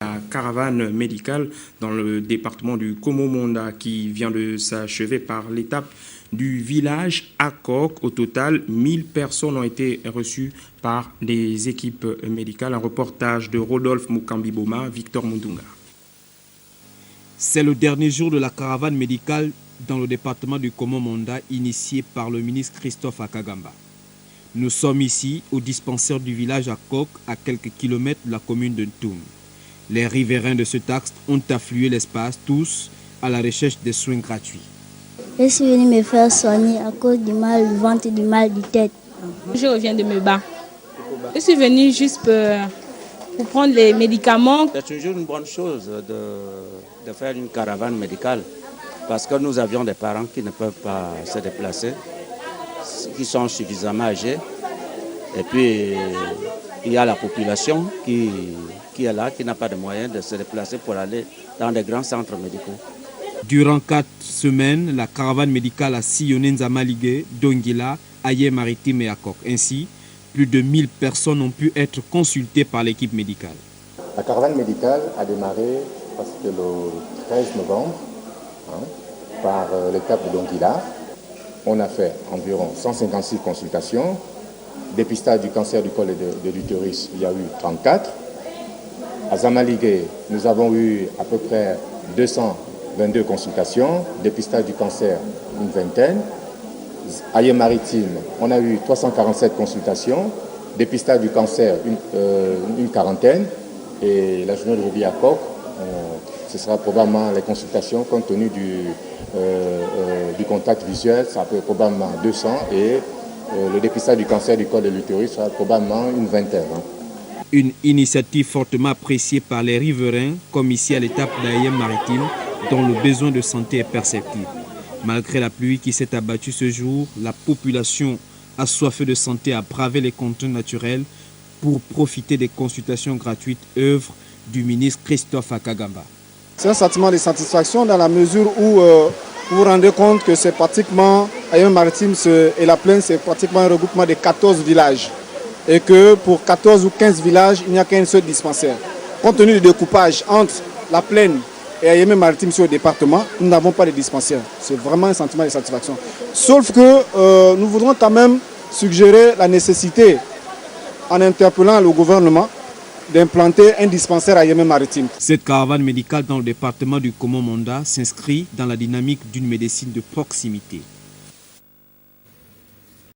La caravane médicale dans le département du Komo-Monda qui vient de s'achever par l'étape du village Akok. Au total, 1000 personnes ont été reçues par les équipes médicales. Un reportage de Rodolphe Mukambiboma, Victor Mundunga. C'est le dernier jour de la caravane médicale dans le département du Komo-Monda initiée par le ministre Christophe Akagamba. Nous sommes ici au dispensaire du village Akok, à quelques kilomètres de la commune de Ntoum. Les riverains de cet axe ont afflué l'espace, tous à la recherche des soins gratuits. Je suis venu me faire soigner à cause du mal du ventre et du mal de tête. Je reviens de Meba. Je suis venu juste pour prendre les médicaments. C'est toujours une bonne chose de faire une caravane médicale parce que nous avions des parents qui ne peuvent pas se déplacer, qui sont suffisamment âgés. Et puis, il y a la population qui est là, qui n'a pas de moyens de se déplacer pour aller dans des grands centres médicaux. Durant 4 semaines, la caravane médicale a sillonné Nzamaligé, Dongila, Ayé-Maritime et Akok. Ainsi, plus de 1000 personnes ont pu être consultées par l'équipe médicale. La caravane médicale a démarré parce que le 13 novembre, par l'étape de Dongila. On a fait environ 156 consultations. Dépistage du cancer du col et de l'utérus, il y a eu 34. À Zamaligé, nous avons eu à peu près 222 consultations. Dépistage du cancer, une vingtaine. Ayé-Maritime, on a eu 347 consultations. Dépistage du cancer, une quarantaine. Et la journée d'aujourd'hui à Akok, ce sera probablement les consultations compte tenu du contact visuel, ça peut probablement 200 et le dépistage du cancer du col de l'utérus sera probablement une vingtaine. Une initiative fortement appréciée par les riverains, comme ici à l'étape d'Ayé-Maritime, dont le besoin de santé est perceptible. Malgré la pluie qui s'est abattue ce jour, la population assoiffée de santé a bravé les contraintes naturelles pour profiter des consultations gratuites, œuvre du ministre Christophe Akagamba. C'est un sentiment de satisfaction dans la mesure où vous vous rendez compte que c'est pratiquement, Ayé-Maritime et la plaine, c'est pratiquement un regroupement de 14 villages. Et que pour 14 ou 15 villages, il n'y a qu'un seul dispensaire. Compte tenu du découpage entre la plaine et Ayé-Maritime sur le département, nous n'avons pas de dispensaire. C'est vraiment un sentiment de satisfaction. Sauf que nous voudrons quand même suggérer la nécessité, en interpellant le gouvernement, d'implanter un dispensaire à Ayé-Maritime. Cette caravane médicale dans le département du Komo-Monda s'inscrit dans la dynamique d'une médecine de proximité.